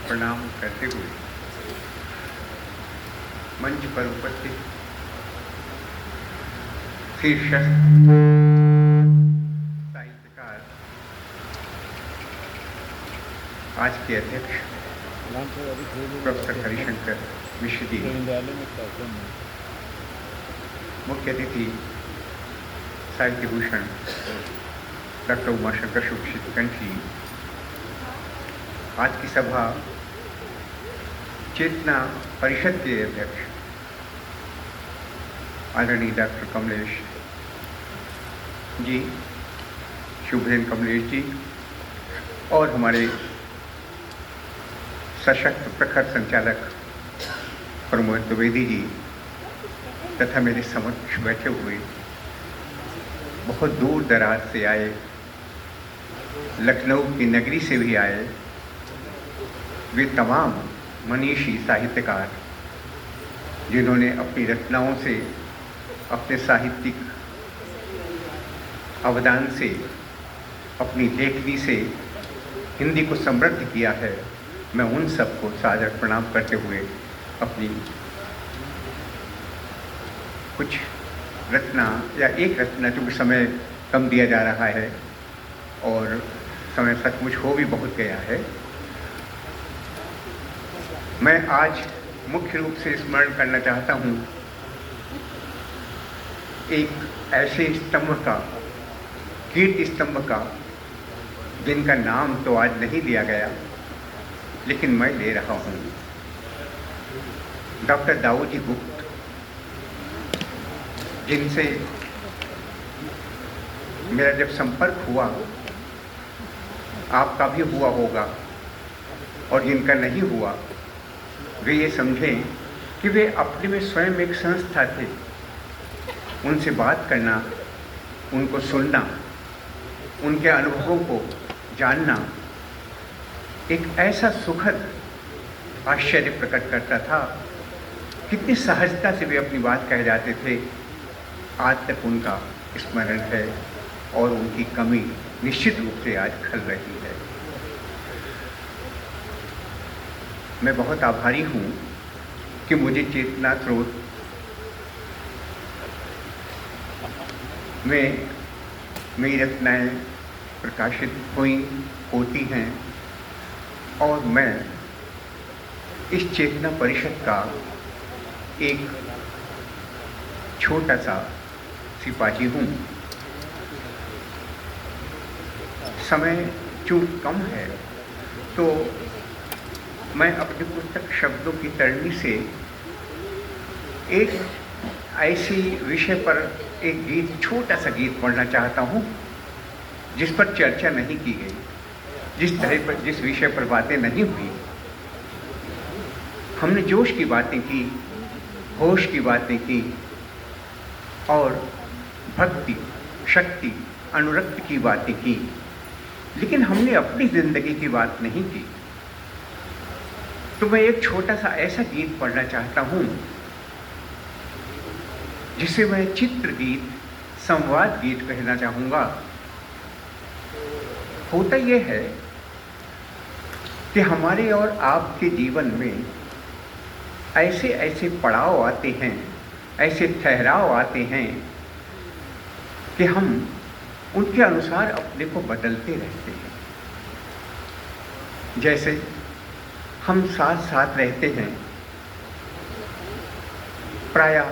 प्रणाम करते हुए मंच पर उपस्थित शीर्षस्थ साहित्यकार आज के अध्यक्ष प्रोफेसर हरिशंकर मिश्र जी, मुख्य अतिथि साहित्य भूषण डॉक्टर उमाशंकर शुक्लकंठ जी, आज की सभा चेतना परिषद के अध्यक्ष आदरणीय डॉक्टर कमलेश जी, शुभेन कमलेश जी, और हमारे सशक्त प्रखर संचालक प्रमोद द्विवेदी जी तथा मेरे समक्ष बैठे हुए बहुत दूर दराज से आए, लखनऊ की नगरी से भी आए वे तमाम मनीषी साहित्यकार जिन्होंने अपनी रचनाओं से, अपने साहित्यिक अवदान से, अपनी लेखनी से हिंदी को समृद्ध किया है, मैं उन सबको सादर प्रणाम करते हुए अपनी कुछ रचना या एक रचना, चूँकि समय कम दिया जा रहा है और समय सचमुच हो भी बहुत गया है, मैं आज मुख्य रूप से स्मरण करना चाहता हूँ एक ऐसे स्तंभ का, कीर्ति स्तंभ का, जिनका नाम तो आज नहीं लिया गया लेकिन मैं ले रहा हूँ। डॉक्टर दाऊजी गुप्त, जिनसे मेरा जब संपर्क हुआ, आपका भी हुआ होगा, और जिनका नहीं हुआ वे ये समझें कि वे अपने में स्वयं एक संस्था थे। उनसे बात करना, उनको सुनना, उनके अनुभवों को जानना एक ऐसा सुखद आश्चर्य प्रकट करता था। कितनी सहजता से वे अपनी बात कह जाते थे, आज तक उनका स्मरण है और उनकी कमी निश्चित रूप से आज खल रही है। मैं बहुत आभारी हूँ कि मुझे चेतना स्रोत में मेरी रचनाएँ प्रकाशित हुई, होती हैं, और मैं इस चेतना परिषद का एक छोटा सा सिपाही हूँ। समय चूँकि कम है तो मैं अपनी पुस्तक शब्दों की तरणी से एक ऐसी विषय पर एक गीत, छोटा सा गीत पढ़ना चाहता हूँ जिस पर चर्चा नहीं की गई, जिस विषय पर बातें नहीं हुई। हमने जोश की बातें की, होश की बातें की और भक्ति, शक्ति, अनुरक्ति की बातें की, लेकिन हमने अपनी जिंदगी की बात नहीं की। तो मैं एक छोटा सा ऐसा गीत पढ़ना चाहता हूँ जिसे मैं चित्र गीत, संवाद गीत कहना चाहूँगा। होता यह है कि हमारे और आपके जीवन में ऐसे ऐसे पड़ाव आते हैं, ऐसे ठहराव आते हैं कि हम उनके अनुसार अपने को बदलते रहते हैं। जैसे हम साथ साथ रहते हैं, प्रायः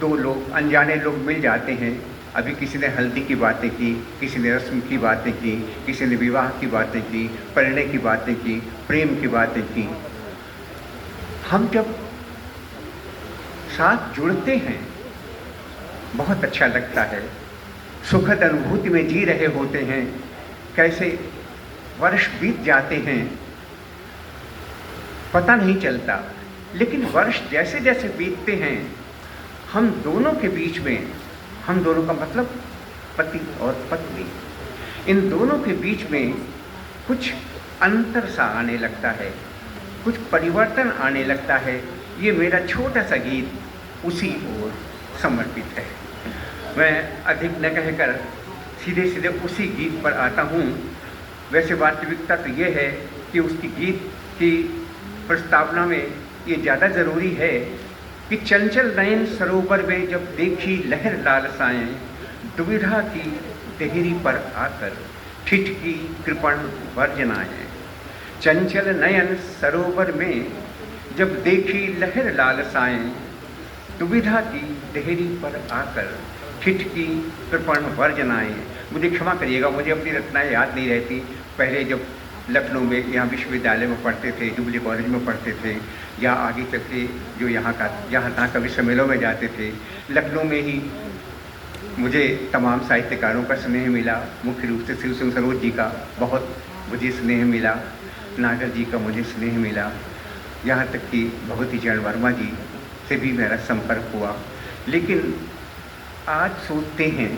दो लोग, अनजाने लोग मिल जाते हैं। अभी किसी ने हल्दी की बातें की, किसी ने रस्म की बातें की, किसी ने विवाह की बातें की, परिणय की बातें की, प्रेम की बातें की। हम जब साथ जुड़ते हैं बहुत अच्छा लगता है, सुखद अनुभूति में जी रहे होते हैं। कैसे वर्ष बीत जाते हैं पता नहीं चलता, लेकिन वर्ष जैसे जैसे बीतते हैं हम दोनों के बीच में, हम दोनों का मतलब पति और पत्नी, इन दोनों के बीच में कुछ अंतर सा आने लगता है, कुछ परिवर्तन आने लगता है। ये मेरा छोटा सा गीत उसी ओर समर्पित है। मैं अधिक न कहकर सीधे सीधे उसी गीत पर आता हूँ। वैसे वास्तविकता तो ये है कि उसकी गीत की प्रस्तावना में ये ज़्यादा ज़रूरी है कि चंचल नयन सरोवर में जब देखी लहर लालसाएं, दुविधा की देहरी पर आकर ठिठकी कृपण वर्जनाएं। चंचल नयन सरोवर में जब देखी लहर लालसाएं, दुविधा की देहरी पर आकर ठिठकी कृपण वर्जनाएं। मुझे क्षमा करिएगा, मुझे अपनी रचनाएं याद नहीं रहती। पहले जब लखनऊ में यहाँ विश्वविद्यालय में पढ़ते थे, जुबली कॉलेज में पढ़ते थे, या आगे चल के जो यहाँ तहाँ कवि सम्मेलनों में जाते थे, लखनऊ में ही मुझे तमाम साहित्यकारों का स्नेह मिला। मुख्य रूप से शिव सिंह सरोज जी का बहुत मुझे स्नेह मिला, नागर जी का मुझे स्नेह मिला, यहाँ तक कि भगवती चरण वर्मा जी से भी मेरा संपर्क हुआ। लेकिन आज सोचते हैं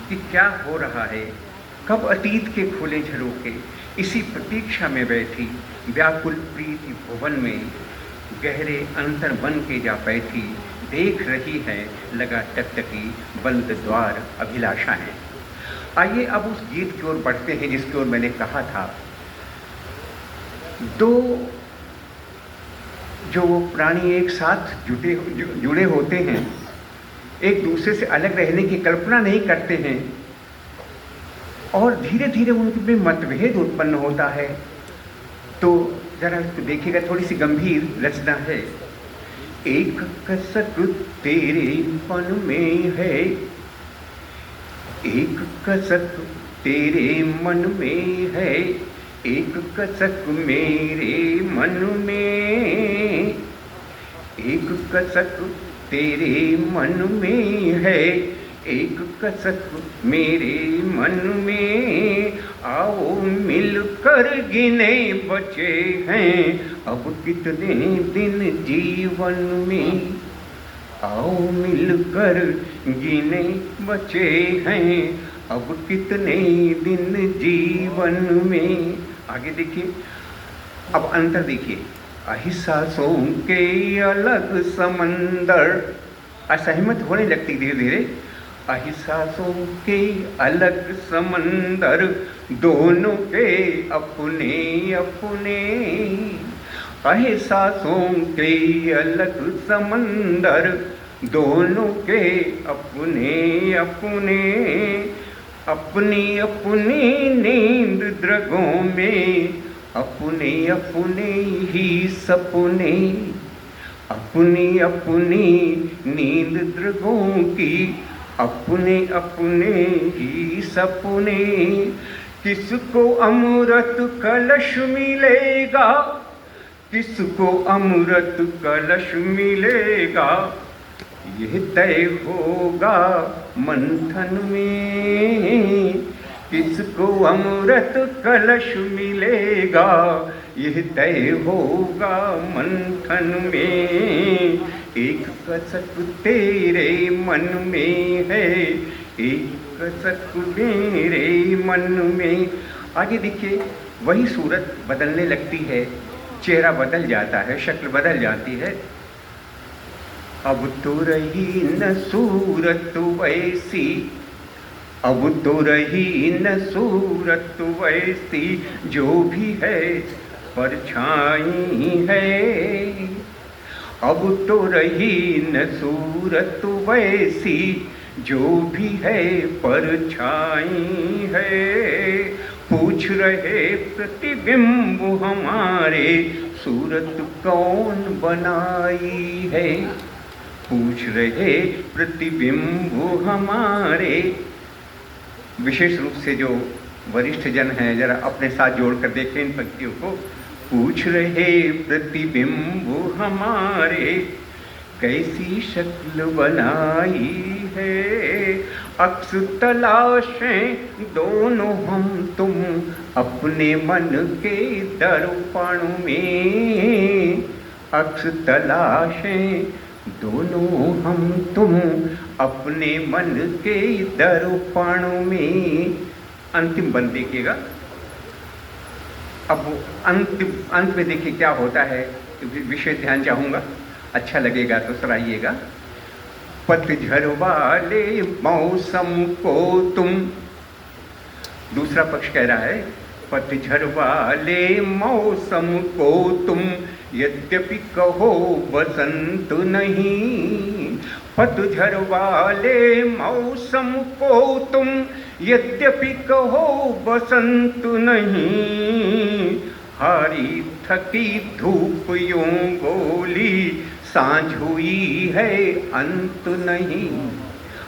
कि क्या हो रहा है, कब अतीत के खुले झरोखे इसी प्रतीक्षा में बैठी व्याकुल प्रीति भुवन में गहरे अंतर बन के जा बैठी, देख रही है लगा टकटकी बंद द्वार अभिलाषा है। आइए अब उस गीत की ओर बढ़ते हैं जिसकी ओर मैंने कहा था। दो जो प्राणी एक साथ जुड़े होते हैं, एक दूसरे से अलग रहने की कल्पना नहीं करते हैं और धीरे धीरे उनमें मतभेद उत्पन्न होता है। तो जरा इसको देखिएगा, थोड़ी सी गंभीर रचना है। एक कसक तेरे मन में है, एक कसक तेरे मन में है, एक कसक मेरे मन में, एक कसक तेरे मन में है, एक कसक मेरे मन में। आओ मिलकर गिने बचे हैं अब कितने दिन जीवन में, आओ मिलकर गिने बचे हैं अब कितने दिन जीवन में। आगे देखिए, अब अंतर देखिए। अहिसासों के अलग समंदर, असहमत होने लगती धीरे धीरे। अहिसासों के अलग समंदर, दोनों के अपने अपने। अहिसासों के अलग समंदर, दोनों के अपने अपने। अपनी अपनी नींद द्रगों में, अपने अपने ही सपने। अपनी अपनी नींद द्रगों की, अपने अपने ही सपने। किसको अमृत कलश मिलेगा, किसको अमृत कलश मिलेगा, यह तय होगा मंथन में। किसको अमृत कलश मिलेगा, यह तय होगा मंथन में। एक कसक तेरे मन में है, एक कसक मेरे मन में। आगे देखिए, वही सूरत बदलने लगती है, चेहरा बदल जाता है, शक्ल बदल जाती है। अब तो रही न सूरत वैसी, अब तो रही न सूरत वैसी, जो भी है परछाई है। अब तो रही न सूरत वैसी, जो भी है परछाई है। पूछ रहे प्रतिबिंब हमारे, सूरत कौन बनाई है। पूछ रहे प्रतिबिंब हमारे। विशेष रूप से जो वरिष्ठ जन हैं, जरा अपने साथ जोड़कर देखें इन पंक्तियों को। पूछ रहे प्रतिबिंब हमारे, कैसी शक्ल बनाई है। अक्स तलाशें दोनों हम तुम, अपने मन के दर्पण में। अक्स तलाशें दोनों हम तुम, अपने मन के दर्पण में। अंतिम बंद देखिएगा। अब अंत में देखिए क्या होता है, विशेष ध्यान चाहूँगा, अच्छा लगेगा तो सराहिएगा। पतझड़ वाले मौसम को तुम, दूसरा पक्ष कह रहा है, पतझड़ वाले मौसम को तुम यद्यपि कहो बसंत नहीं, पतझड़ वाले मौसम को तुम यद्यपि कहो बसंत नहीं। हारी थकी धूप यूं बोली सांझ हुई है अंत नहीं।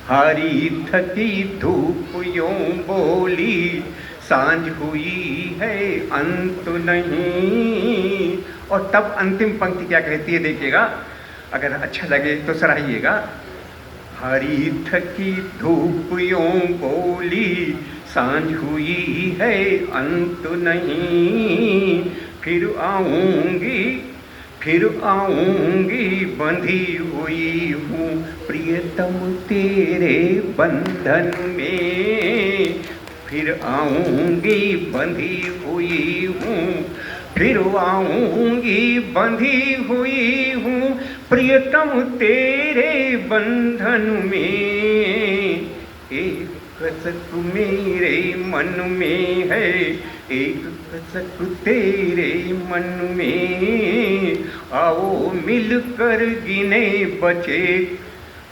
हारी थकी धूप यूं बोली सांझ हुई है अंत नहीं। और तब अंतिम पंक्ति क्या कहती है देखिएगा, अगर अच्छा लगे तो सराहिएगा। हरी थकी धूप यूं बोली सांझ हुई है अंत नहीं। फिर आऊंगी बंधी हुई हूँ प्रियतम तेरे बंधन में। फिर आऊंगी बंधी हुई हूँ, फिर आऊंगी बंधी हुई हूँ प्रियतम तेरे बंधन में। एक कसक मेरे मन में है, एक कसक तेरे मन में। आओ मिलकर गिने बचे,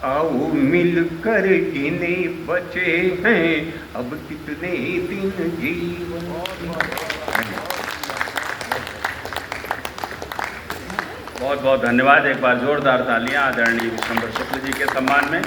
आओ मिलकर गिने बचे हैं अब कितने दिन जीवन। बहुत बहुत धन्यवाद। एक बार जोरदार तालियां आदरणीय विश्वम्भर शुक्ल जी के सम्मान में।